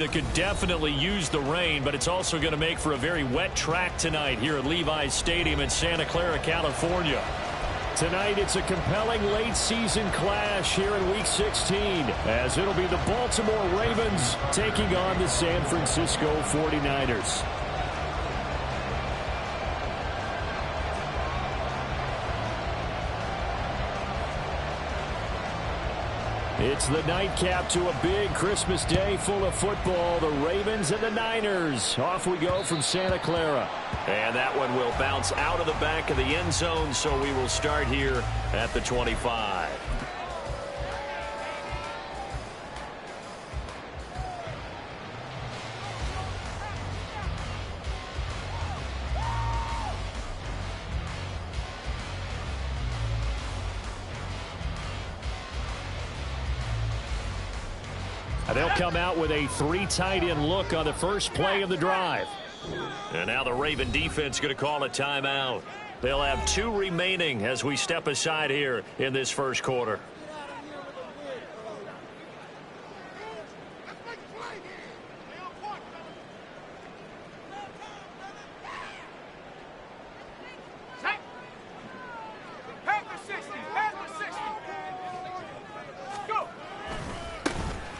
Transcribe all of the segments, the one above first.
That could definitely use the rain, but it's also going to make for a very wet track tonight here at Levi's Stadium in Santa Clara, California. Tonight, it's a compelling late-season clash here in Week 16, as it'll be the Baltimore Ravens taking on the San Francisco 49ers. It's the nightcap to a big Christmas day full of football. The Ravens and the Niners. Off we go from Santa Clara. And that one will bounce out of the back of the end zone, so we will start here at the 25. They'll come out with a 3 tight end look on the first play of the drive. And now the Raven defense going to call a timeout. They'll have 2 remaining as we step aside here in this first quarter.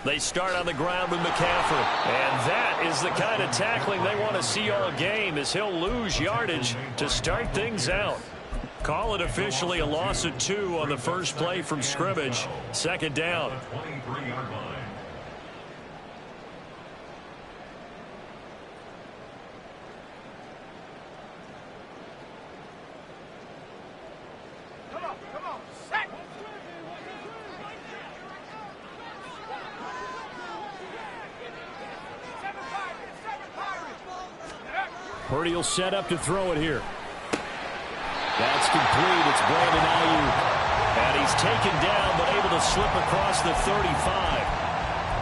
They start on the ground with McCaffrey. And that is the kind of tackling they want to see all game, as he'll lose yardage to start things out. Call it officially a loss of 2 on the first play from scrimmage. Second down. Purdy will set up to throw it here. That's complete. It's Brandon Ayuk. And he's taken down, but able to slip across the 35.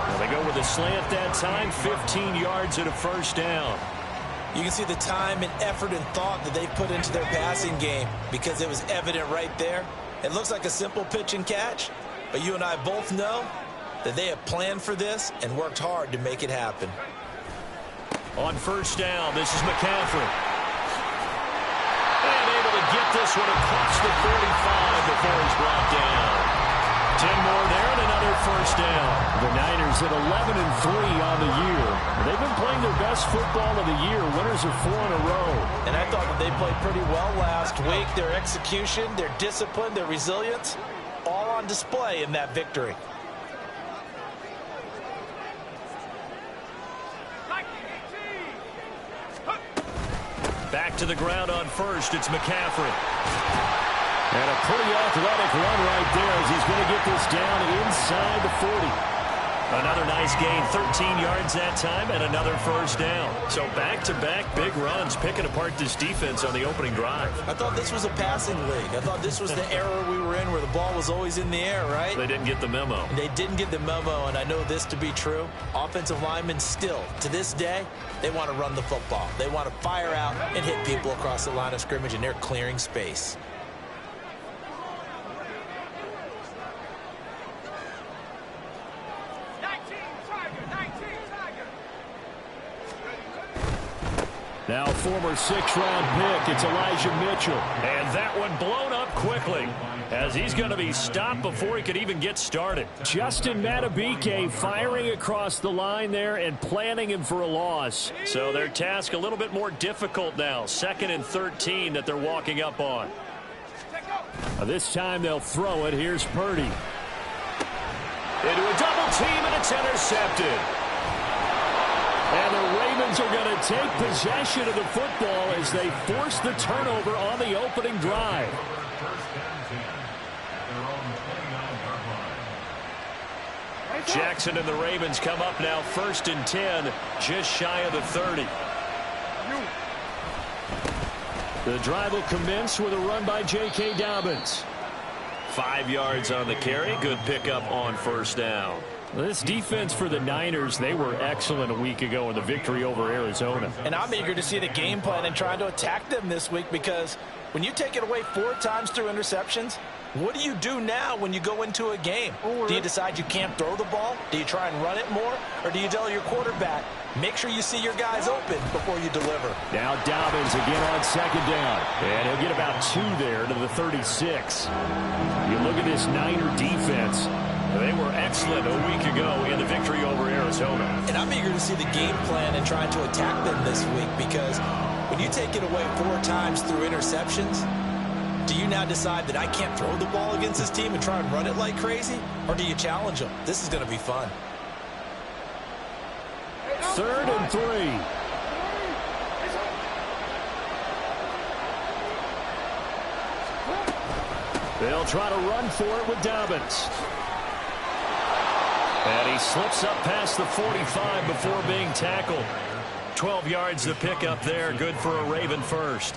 Well, they go with a slant that time, 15 yards and a first down. You can see the time and effort and thought that they put into their passing game, because it was evident right there. It looks like a simple pitch and catch, but you and I both know that they have planned for this and worked hard to make it happen. On first down, this is McCaffrey. And able to get this one across the 45 before he's brought down. 10 more there and another first down. The Niners at 11-3 on the year. They've been playing their best football of the year. Winners of 4 in a row. And I thought that they played pretty well last week. Their execution, their discipline, their resilience, all on display in that victory. Back to the ground on first. It's McCaffrey. And a pretty athletic run right there, as he's going to get this down inside the 40. Another nice gain, 13 yards that time, and another first down. So back-to-back big runs, picking apart this defense on the opening drive. I thought this was a passing league. I thought this was the era we were in where the ball was always in the air, right? They didn't get the memo. They didn't get the memo, and I know this to be true. Offensive linemen still, to this day, they want to run the football. They want to fire out and hit people across the line of scrimmage, and they're clearing space. Now former 6th-round pick, it's Elijah Mitchell. And that one blown up quickly, as he's going to be stopped before he could even get started. Justin Madubuike firing across the line there and planning him for a loss. So their task a little bit more difficult now. 2nd and 13 that they're walking up on. This time they'll throw it. Here's Purdy. Into a double team, and it's intercepted. And the Ravens are going to take possession of the football as they force the turnover on the opening drive. Jackson and the Ravens come up now 1st and 10, just shy of the 30. The drive will commence with a run by J.K. Dobbins. 5 yards on the carry. Good pickup on first down. This defense for the Niners, they were excellent a week ago in the victory over Arizona. And I'm eager to see the game plan and trying to attack them this week, because when you take it away 4 times through interceptions, What do you do now when you go into a game? Do you decide you can't throw the ball? Do you try and run it more? Or do you tell your quarterback, make sure you see your guys open before you deliver? Now Dobbins again on second down. And he'll get about 2 there to the 36. You look at this Niner defense. They were excellent a week ago in the victory over Arizona. And I'm eager to see the game plan and try to attack them this week, because when you take it away 4 times through interceptions, do you now decide that I can't throw the ball against this team and try and run it like crazy? Or do you challenge them? This is going to be fun. 3rd and 3. They'll try to run for it with Dobbins. And he slips up past the 45 before being tackled. 12 yards to pick up there. Good for a Raven first.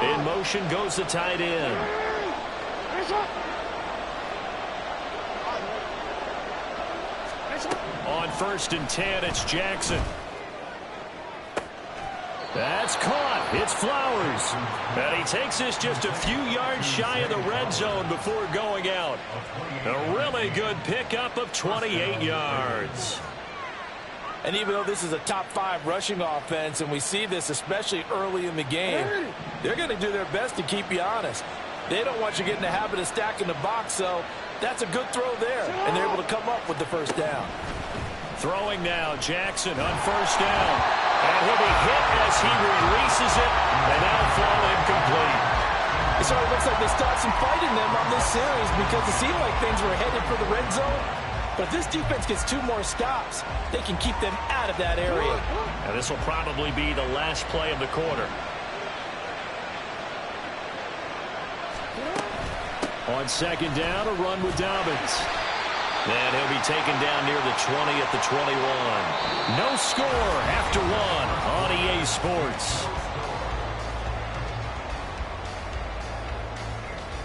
In motion goes the tight end. On 1st and 10, it's Jackson. That's caught. It's Flowers. And he takes this just a few yards shy of the red zone before going out. A really good pickup of 28 yards. And even though this is a top 5 rushing offense, and we see this especially early in the game, they're going to do their best to keep you honest. They don't want you getting the habit of stacking the box, so that's a good throw there, and they're able to come up with the first down. Throwing now, Jackson on 1st down. And he'll be hit as he releases it, and that'll fall incomplete. It sort of looks like they started some fight in them on this series, because it seemed like things were headed for the red zone. But if this defense gets 2 more stops, they can keep them out of that area. And this will probably be the last play of the quarter. On 2nd down, a run with Dobbins. And he'll be taken down near the 20 at the 21. No score after 1 on EA Sports.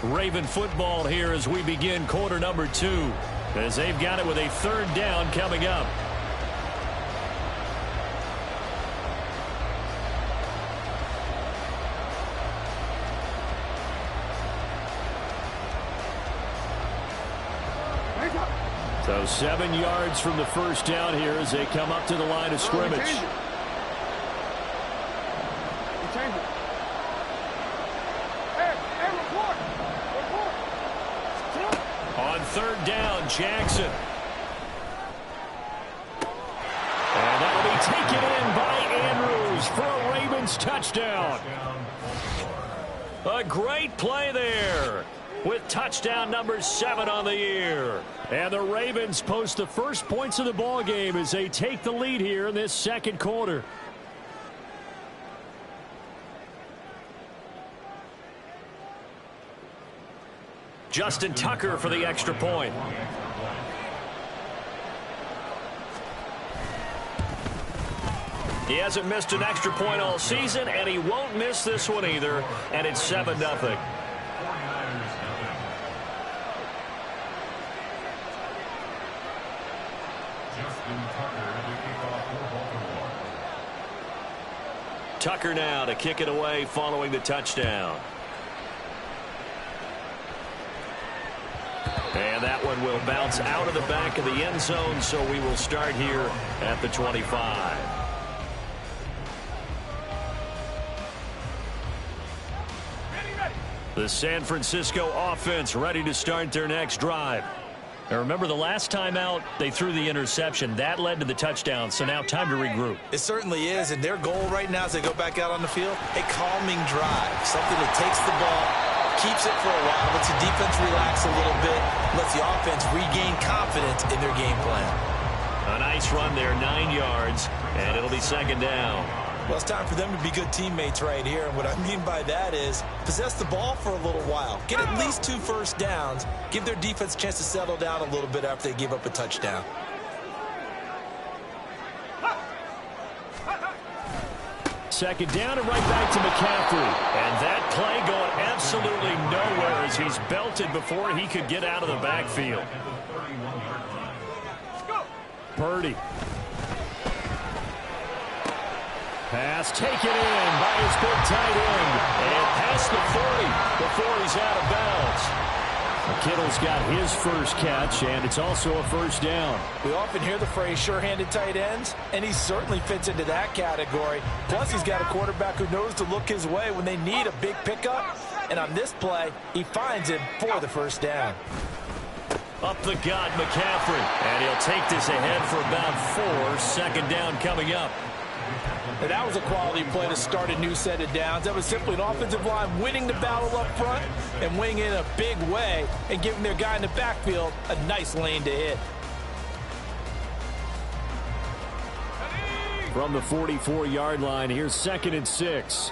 Raven football here as we begin quarter number 2. As they've got it with a 3rd down coming up. So 7 yards from the first down here as they come up to the line of scrimmage. On 3rd down, Jackson. And that'll be taken in by Andrews for a Ravens touchdown. A great play there, with touchdown number 7 on the year. And the Ravens post the first points of the ball game as they take the lead here in this 2nd quarter. Justin Tucker for the extra point. He hasn't missed an extra point all season, and he won't miss this one either, and it's 7-0. Tucker now to kick it away following the touchdown. And that one will bounce out of the back of the end zone, so we will start here at the 25. The San Francisco offense ready to start their next drive. Now remember, the last time out, they threw the interception. That led to the touchdown, so now time to regroup. It certainly is, and their goal right now as they go back out on the field, a calming drive, something that takes the ball, keeps it for a while, lets the defense relax a little bit, lets the offense regain confidence in their game plan. A nice run there, 9 yards, and it'll be 2nd down. Well, it's time for them to be good teammates right here. And what I mean by that is possess the ball for a little while. Get at least 2 first downs. Give their defense a chance to settle down a little bit after they give up a touchdown. Second down and right back to McCaffrey. And that play going absolutely nowhere as he's belted before he could get out of the backfield. Purdy. Pass taken in by his big tight end. And past the 40 before he's out of bounds. Kittle's got his first catch, and it's also a first down. We often hear the phrase sure-handed tight ends, and he certainly fits into that category. Plus, he's got a quarterback who knows to look his way when they need a big pickup. And on this play, he finds him for the first down. Up the gut, McCaffrey. And he'll take this ahead for about 4. Second down coming up. And that was a quality play to start a new set of downs. That was simply an offensive line winning the battle up front and winning in a big way and giving their guy in the backfield a nice lane to hit. From the 44-yard line, here's 2nd and 6.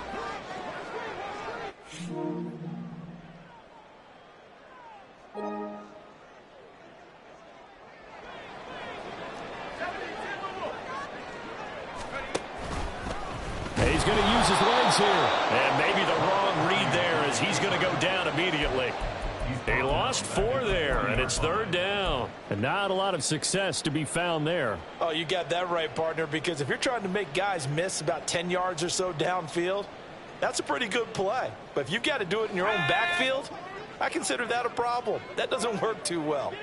He's going to use his legs here. And maybe the wrong read there as he's going to go down immediately. He lost 4 there, and it's 3rd down. And not a lot of success to be found there. Oh, you got that right, partner, because if you're trying to make guys miss about 10 yards or so downfield, that's a pretty good play. But if you've got to do it in your own backfield, I consider that a problem. That doesn't work too well.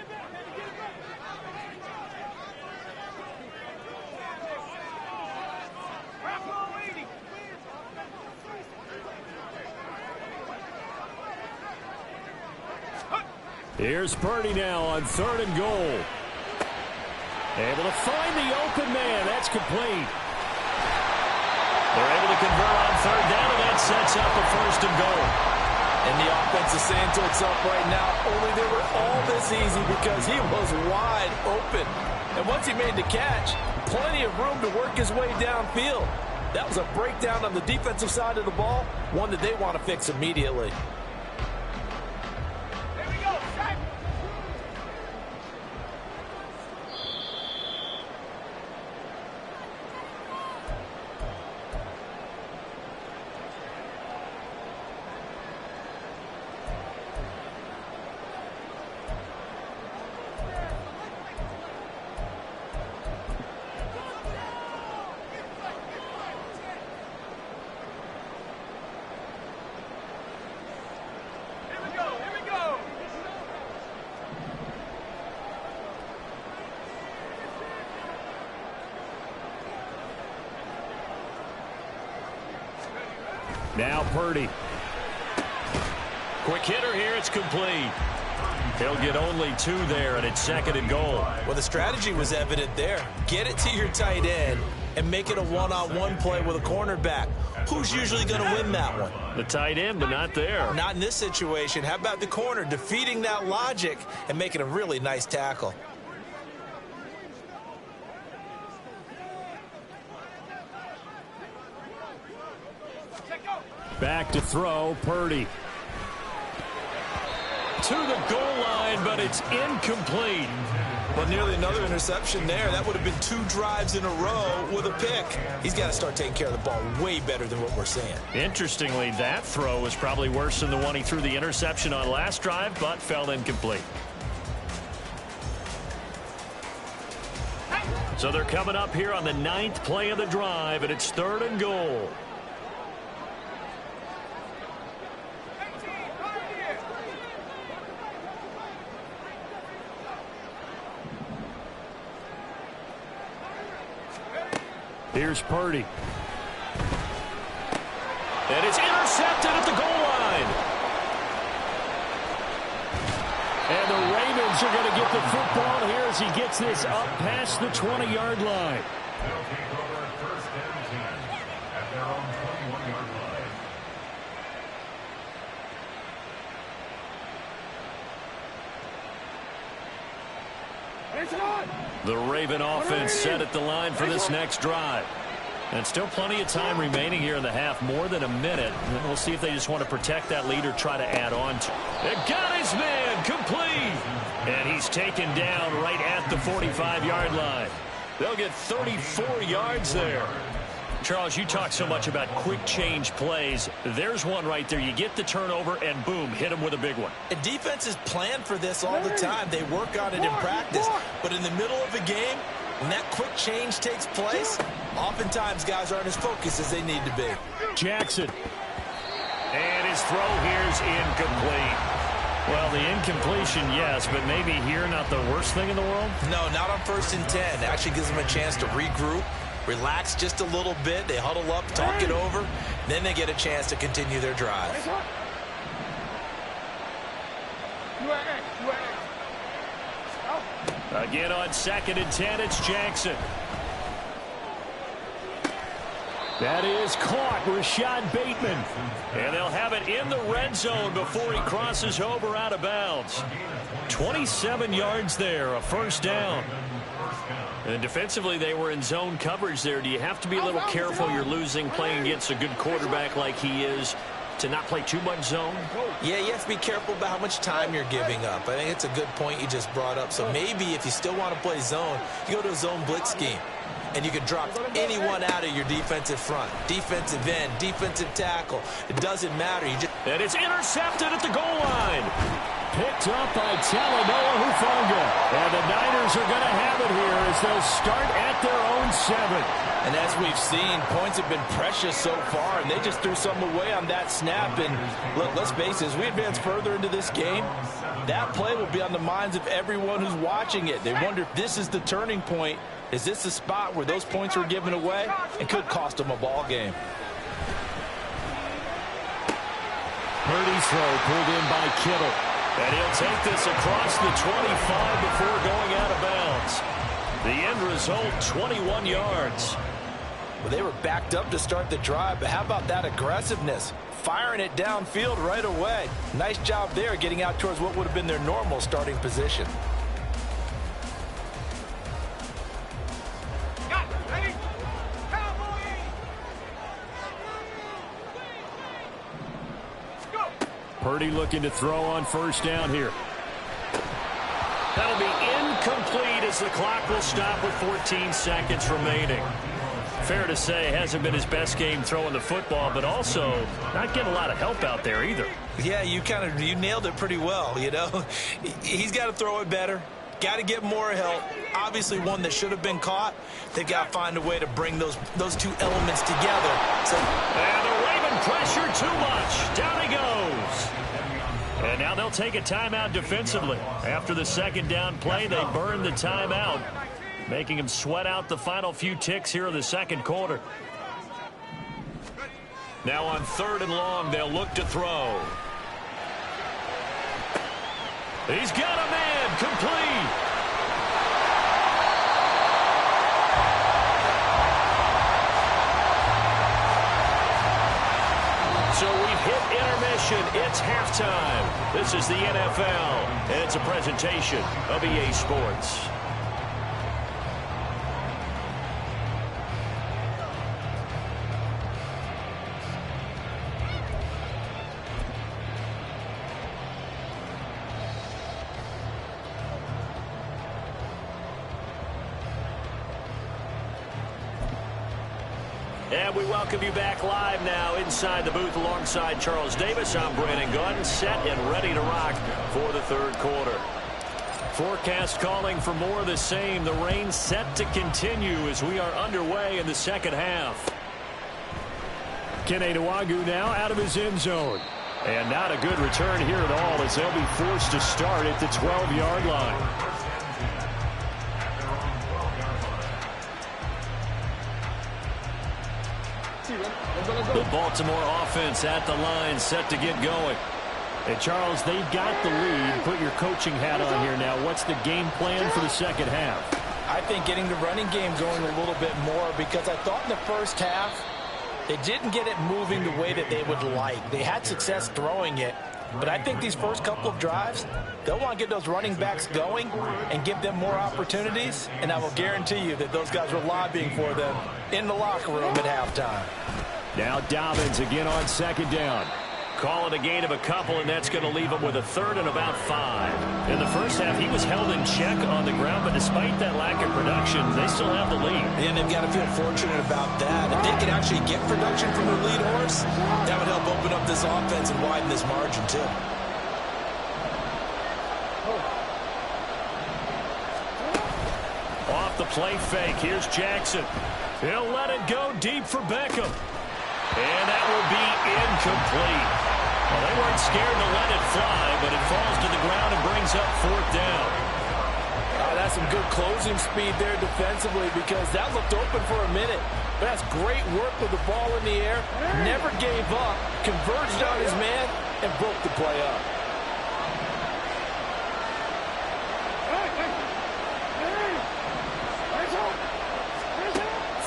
Here's Purdy now on 3rd and goal. Able to find the open man. That's complete. They're able to convert on 3rd down, and that sets up a 1st and goal. And the offense is saying to itself right now, only they were all this easy because he was wide open. And once he made the catch, plenty of room to work his way downfield. That was a breakdown on the defensive side of the ball, one that they want to fix immediately. Now Purdy. Quick hitter here. It's complete. He'll get only 2 there, and it's 2nd and goal. Well, the strategy was evident there. Get it to your tight end and make it a one-on-one play with a cornerback. Who's usually going to win that one? The tight end, but not there. Not in this situation. How about the corner defeating that logic and making a really nice tackle? Back to throw, Purdy. To the goal line, but it's incomplete. Well, nearly another interception there. That would have been 2 drives in a row with a pick. He's got to start taking care of the ball way better than what we're seeing. Interestingly, that throw was probably worse than the one he threw the interception on last drive, but fell incomplete. So they're coming up here on the 9th play of the drive, and it's 3rd and goal. Here's Purdy. And it's intercepted at the goal line. And the Ravens are going to get the football here as he gets this up past the 20-yard line. The Raven offense set at the line for this next drive. And still plenty of time remaining here in the half, more than a minute. And we'll see if they just want to protect that lead or try to add on to. They got his man complete. And he's taken down right at the 45-yard line. They'll get 34 yards there. Charles, you talk so much about quick change plays. There's one right there. You get the turnover, and boom, hit them with a big one. And defenses plan for this all the time. They work on it in practice. But in the middle of a game, when that quick change takes place, oftentimes guys aren't as focused as they need to be. Jackson. And his throw here is incomplete. Well, the incompletion, yes, but maybe here not the worst thing in the world? No, not on 1st and 10. It actually gives them a chance to regroup, relax just a little bit. They huddle up, talk it over. Then they get a chance to continue their drive. Again on 2nd and 10, it's Jackson. That is caught, Rashad Bateman. And they'll have it in the red zone before he crosses over out of bounds. 27 yards there, a first down. And defensively, they were in zone coverage there. Do you have to be a little careful? You're losing, playing against a good quarterback like he is, to not play too much zone? Yeah, you have to be careful about how much time you're giving up. I think it's a good point you just brought up. So maybe if you still want to play zone, you go to a zone blitz scheme. And you can drop anyone out of your defensive front. Defensive end, defensive tackle. It doesn't matter. And it's intercepted at the goal line. Picked up by Talanoa Hufanga. And the Niners are going to have it here as they'll start at their own 7. And as we've seen, points have been precious so far, and they just threw some away on that snap. And look, let's face it, as we advance further into this game, that play will be on the minds of everyone who's watching it. They wonder if this is the turning point. Is this the spot where those points were given away and could cost them a ball game? Purdy's throw pulled in by Kittle. And he'll take this across the 25 before going out of bounds. The end result, 21 yards. Well, they were backed up to start the drive, but how about that aggressiveness? Firing it downfield right away. Nice job there getting out towards what would have been their normal starting position. Purdy looking to throw on 1st down here. That'll be incomplete as the clock will stop with 14 seconds remaining. Fair to say, hasn't been his best game throwing the football, but also not getting a lot of help out there either. Yeah, you nailed it pretty well, you know. He's got to throw it better. Got to get more help. Obviously one that should have been caught. They've got to find a way to bring those two elements together. And they're waving pressure too much. Down he goes. And now they'll take a timeout defensively. After the 2nd down play, they burn the timeout, making him sweat out the final few ticks here in the 2nd quarter. Now on 3rd and long, they'll look to throw. He's got a man, complete. So we've hit intermission. It's halftime. This is the NFL, and it's a presentation of EA Sports. And we welcome you back live now inside the booth alongside Charles Davis. I'm Brandon Gunn, set and ready to rock for the 3rd quarter. Forecast calling for more of the same. The rain set to continue as we are underway in the 2nd half. Kene Nwangwu now out of his end zone. And not a good return here at all as they'll be forced to start at the 12-yard line. The Baltimore offense at the line, set to get going. And Charles, they've got the lead. Put your coaching hat on here now. What's the game plan for the 2nd half? I think getting the running game going a little bit more, because I thought in the 1st half they didn't get it moving the way that they would like. They had success throwing it, but I think these first couple of drives, they'll want to get those running backs going and give them more opportunities, and I will guarantee you that those guys were lobbying for them in the locker room at halftime. Now Dobbins again on 2nd down. Call it a gain of a couple, and that's going to leave him with a third and about 5. In the first half, he was held in check on the ground, but despite that lack of production, they still have the lead. And they've got to feel fortunate about that. If they can actually get production from their lead horse, that would help open up this offense and widen this margin, too. Off the play fake, here's Jackson. He'll let it go deep for Beckham. And that will be incomplete. Well, they weren't scared to let it fly, but it falls to the ground and brings up 4th down. That's some good closing speed there defensively, because that looked open for a minute. But that's great work with the ball in the air. Never gave up, converged on his man, and broke the play up.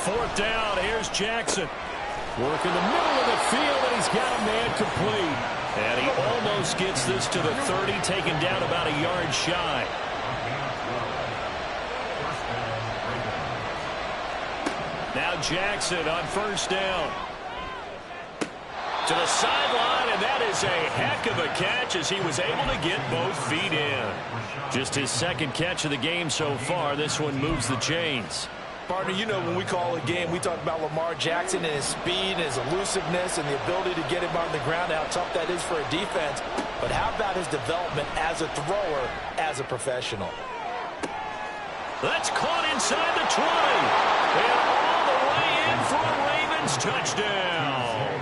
Fourth down, here's Jackson. Work in the middle of the field, and he's got a man complete. And he almost gets this to the 30, taken down about a yard shy. Now Jackson on first down. To the sideline, and that is a heck of a catch as he was able to get both feet in. Just his second catch of the game so far. This one moves the chains. Partner, you know when we call a game, we talk about Lamar Jackson and his speed and his elusiveness and the ability to get him on the ground, how tough that is for a defense. But how about his development as a thrower, as a professional? That's caught inside the 20. And all the way in for a Ravens touchdown.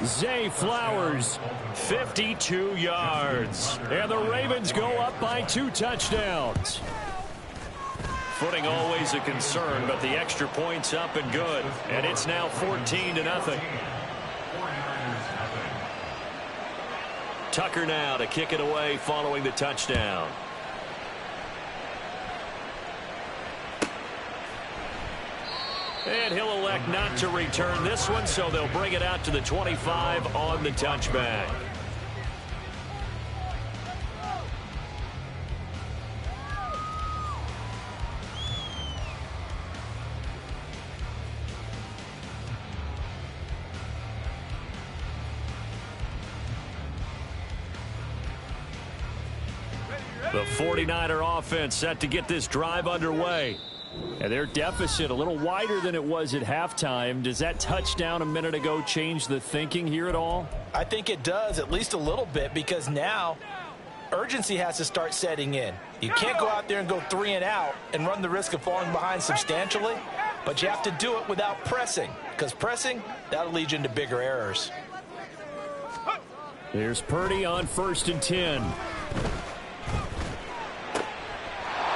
Zay Flowers, 52 yards. And the Ravens go up by 2 touchdowns. Footing always a concern, but the extra point's up and good. And it's now 14-0. Tucker now to kick it away following the touchdown. And he'll elect not to return this one, so they'll bring it out to the 25 on the touchback. The 49er offense set to get this drive underway. And their deficit a little wider than it was at halftime. Does that touchdown a minute ago change the thinking here at all? I think it does, at least a little bit, because now urgency has to start setting in. You can't go out there and go 3 and out and run the risk of falling behind substantially, but you have to do it without pressing, because pressing, that'll lead you into bigger errors. Here's Purdy on 1st and 10.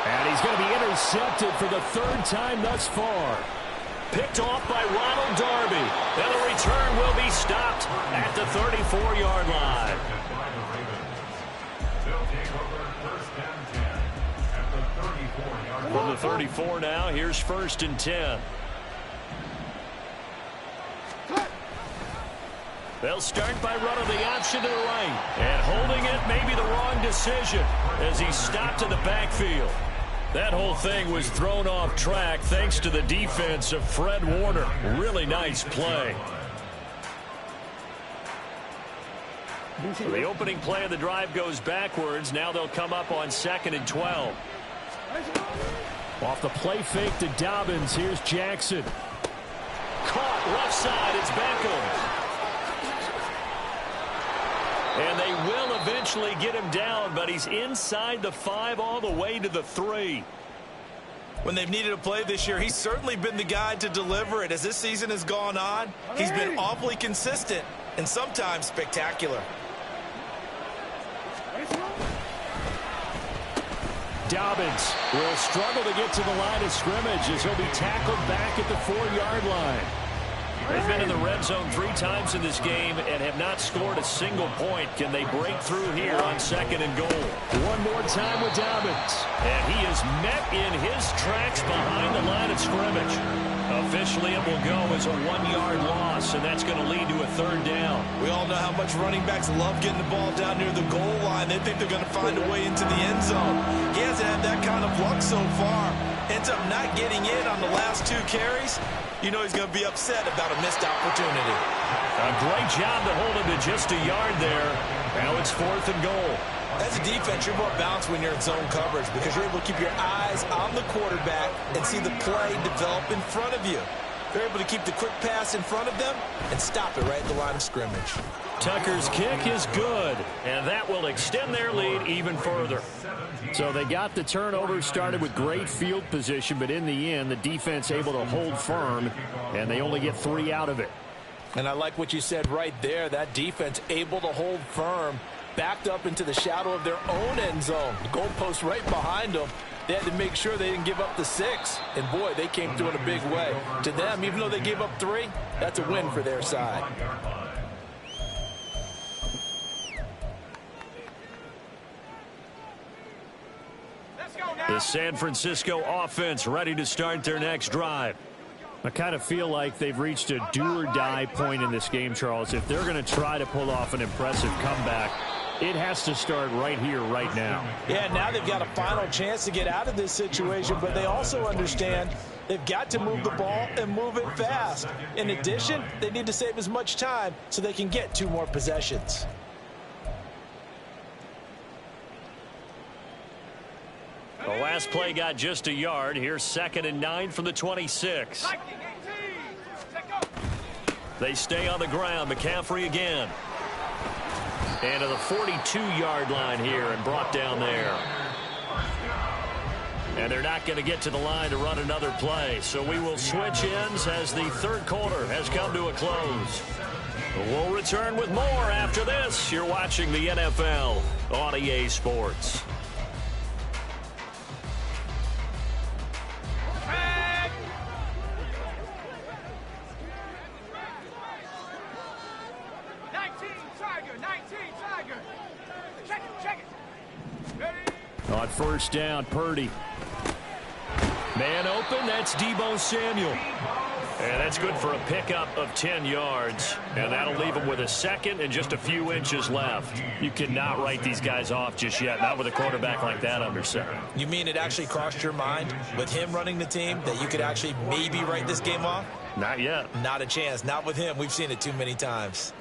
And he's going to be intercepted for the 3rd time thus far. Picked off by Ronald Darby. And the return will be stopped at the 34-yard line. From the 34 now, here's 1st and 10. They'll start by running the option to the right. And holding it may be the wrong decision as he's stopped in the backfield. That whole thing was thrown off track thanks to the defense of Fred Warner. Really nice play. So the opening play of the drive goes backwards. Now they'll come up on 2nd and 12. Off the play fake to Dobbins. Here's Jackson. Caught left side. It's Beckham. And they will eventually get him down, but he's inside the 5 all the way to the 3. When they've needed a play this year, he's certainly been the guy to deliver it. As this season has gone on, he's been awfully consistent and sometimes spectacular. Dobbins will struggle to get to the line of scrimmage as he'll be tackled back at the 4-yard line. They've been in the red zone 3 times in this game and have not scored a single point. Can they break through here on 2nd and goal? One more time with Dobbins. And he is met in his tracks behind the line of scrimmage. Officially, it will go as a 1-yard loss, and that's going to lead to a 3rd down. We all know how much running backs love getting the ball down near the goal line. They think they're going to find a way into the end zone. He hasn't had that kind of luck so far. And ends up not getting in on the last 2 carries, you know he's going to be upset about a missed opportunity. A great job to hold him to just a yard there. Now it's 4th and goal. As a defense, you're more balanced when you're in zone coverage because you're able to keep your eyes on the quarterback and see the play develop in front of you. They're able to keep the quick pass in front of them and stop it right at the line of scrimmage. Tucker's kick is good, and that will extend their lead even further. So they got the turnover started with great field position, but in the end, the defense able to hold firm, and they only get 3 out of it. And I like what you said right there. That defense able to hold firm, backed up into the shadow of their own end zone. The goalpost right behind them. They had to make sure they didn't give up the 6. And, boy, they came through in a big way. To them, even though they gave up 3, that's a win for their side. The San Francisco offense ready to start their next drive. I kind of feel like they've reached a do-or-die point in this game, Charles. If they're going to try to pull off an impressive comeback, it has to start right here, right now. Yeah, now they've got a final chance to get out of this situation, but they also understand they've got to move the ball and move it fast. In addition, they need to save as much time so they can get 2 more possessions. The last play got just a yard. Here's 2nd and 9 from the 26. They stay on the ground. McCaffrey again. And to the 42-yard line here and brought down there. And they're not going to get to the line to run another play. So we will switch ends as the 3rd quarter has come to a close. We'll return with more after this. You're watching the NFL on EA Sports. On 1st down, Purdy. Man open, that's Deebo Samuel. And that's good for a pickup of 10 yards. And that'll leave him with a 2nd and just a few inches left. You cannot write these guys off just yet, not with a quarterback like that under center. You mean it actually crossed your mind with him running the team that you could actually maybe write this game off? Not yet. Not a chance. Not with him. We've seen it too many times.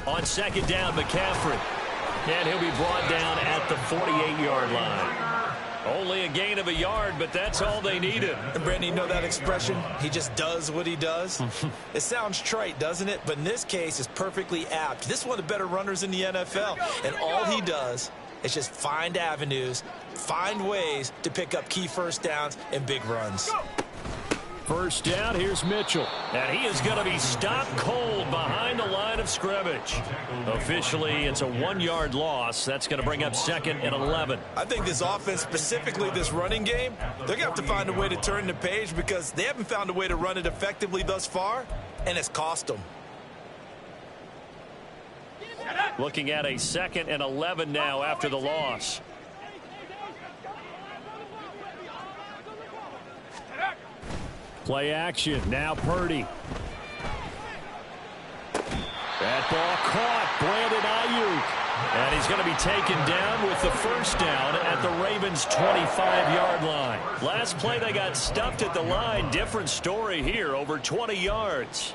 On 2nd down, McCaffrey. And he'll be brought down at the 48-yard line. Only a gain of a yard, but that's all they needed. And Brandon, you know that expression? He just does what he does. It sounds trite, doesn't it? But in this case, it's perfectly apt. This is one of the better runners in the NFL. And all he does is just find avenues, find ways to pick up key 1st downs and big runs. 1st down, here's Mitchell. And he is going to be stopped cold behind the line of scrimmage. Officially, it's a 1-yard loss. That's going to bring up 2nd and 11. I think this offense, specifically this running game, they're going to have to find a way to turn the page because they haven't found a way to run it effectively thus far, and it's cost them. Looking at a 2nd and 11 now after the loss. Play action. Now Purdy. That ball caught. Brandon Ayuk. And he's going to be taken down with the 1st down at the Ravens' 25-yard line. Last play they got stuffed at the line. Different story here. Over 20 yards.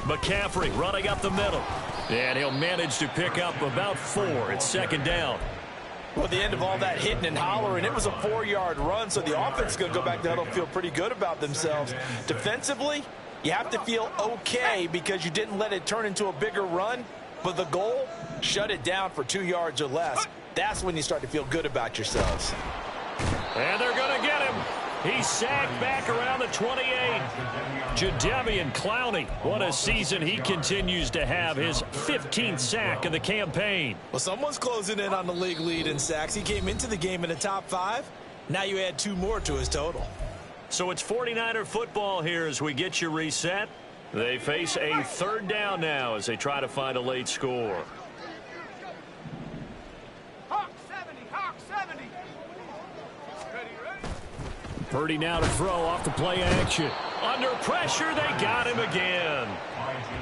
McCaffrey running up the middle. And he'll manage to pick up about 4. It's 2nd down. Well, at the end of all that hitting and hollering, it was a 4-yard run, so the offense is going to go back to huddle and feel pretty good about themselves. Defensively, you have to feel okay because you didn't let it turn into a bigger run, but the goal, shut it down for 2 yards or less. That's when you start to feel good about yourselves. And they're going to get him. He's sacked back around the 28. Jadeveon Clowney, what a season he continues to have. His 15th sack of the campaign. Well, someone's closing in on the league lead in sacks. He came into the game in the top 5. Now you add 2 more to his total. So it's 49er football here as we get you reset. They face a third down now as they try to find a late score. Hawk 70. Purdy now to throw off the play action. Under pressure, they got him again.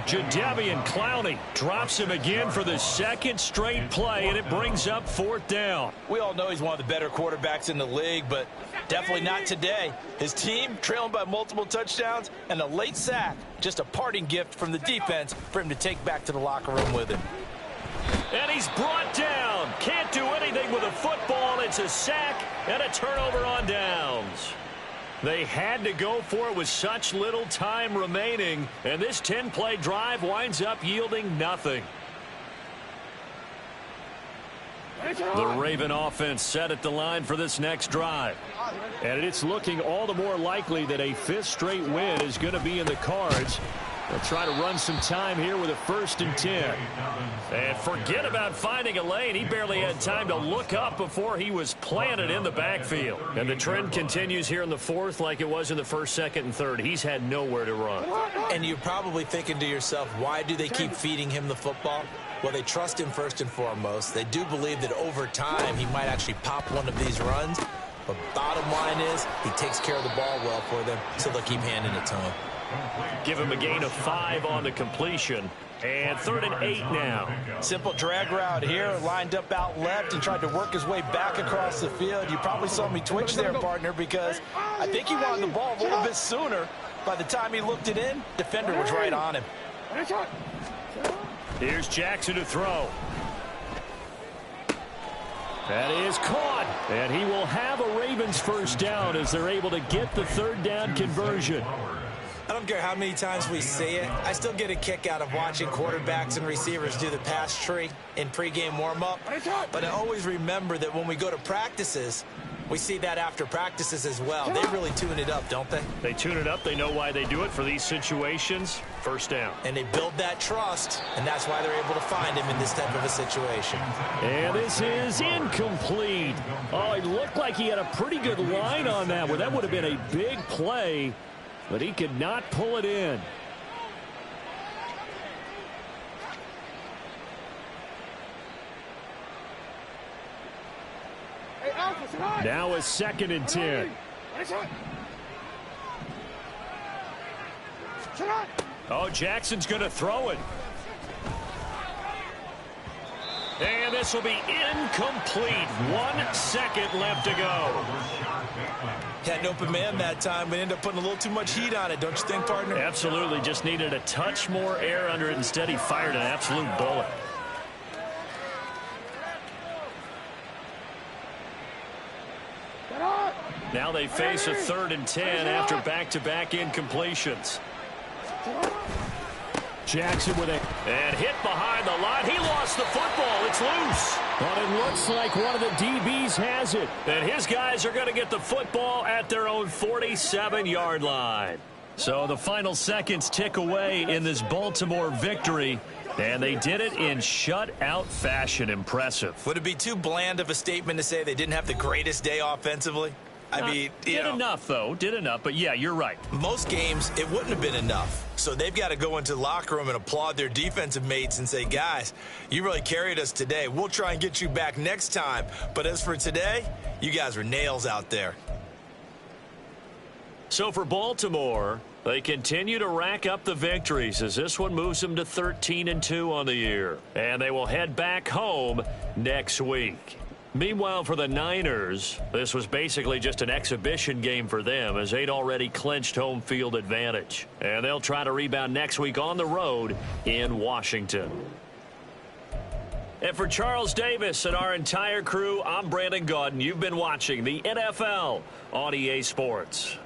Jadeveon Clowney drops him again for the second straight play, and it brings up fourth down. We all know he's one of the better quarterbacks in the league, but definitely not today. His team trailing by multiple touchdowns and a late sack. Just a parting gift from the defense for him to take back to the locker room with him. And he's brought down. Can't do anything with a football. It's a sack and a turnover on downs. They had to go for it with such little time remaining, and this 10-play drive winds up yielding nothing. The Raven offense set at the line for this next drive. And it's looking all the more likely that a fifth straight win is going to be in the cards. They'll try to run some time here with a 1st and 10. And forget about finding a lane. He barely had time to look up before he was planted in the backfield. And the trend continues here in the fourth like it was in the first, second, and third. He's had nowhere to run. And you're probably thinking to yourself, why do they keep feeding him the football? Well, they trust him first and foremost. They do believe that over time he might actually pop one of these runs. But bottom line is he takes care of the ball well for them, so they'll keep handing it to him. Give him a gain of 5 on the completion. And 3rd and 8 now. Simple drag route here, lined up out left and tried to work his way back across the field. You probably saw me twitch there, partner, because I think he wanted the ball a little bit sooner. By the time he looked it in, defender was right on him. Here's Jackson to throw. That is caught. And he will have a Ravens first down as they're able to get the 3rd down conversion. I don't care how many times we see it. I still get a kick out of watching quarterbacks and receivers do the pass tree in pregame warm-up. But I always remember that when we go to practices, we see that after practices as well. They really tune it up, don't they? They tune it up. They know why they do it for these situations. First down. And they build that trust, and that's why they're able to find him in this type of a situation. And this is incomplete. Oh, it looked like he had a pretty good line on that one. That would have been a big play, but he could not pull it in. Now a 2nd and 10. Oh, Jackson's going to throw it. And this will be incomplete. 1 second left to go. Had an open man that time, but ended up putting a little too much heat on it, don't you think, partner? Absolutely. Just needed a touch more air under it. Instead, he fired an absolute bullet. Now they face a 3rd and 10 after back-to-back incompletions. Jackson with a... And hit behind the line. He lost the football. It's loose. But it looks like one of the DBs has it. And his guys are going to get the football at their own 47-yard line. So the final seconds tick away in this Baltimore victory. And they did it in shutout fashion. Impressive. Would it be too bland of a statement to say they didn't have the greatest day offensively? I mean, did enough, though. Did enough. But, yeah, you're right. Most games, it wouldn't have been enough. So they've got to go into the locker room and applaud their defensive mates and say, guys, you really carried us today. We'll try and get you back next time. But as for today, you guys were nails out there. So for Baltimore, they continue to rack up the victories as this one moves them to 13-2 on the year. And they will head back home next week. Meanwhile, for the Niners, this was basically just an exhibition game for them as they'd already clinched home field advantage. And they'll try to rebound next week on the road in Washington. And for Charles Davis and our entire crew, I'm Brandon Gaudin. You've been watching the NFL on EA Sports.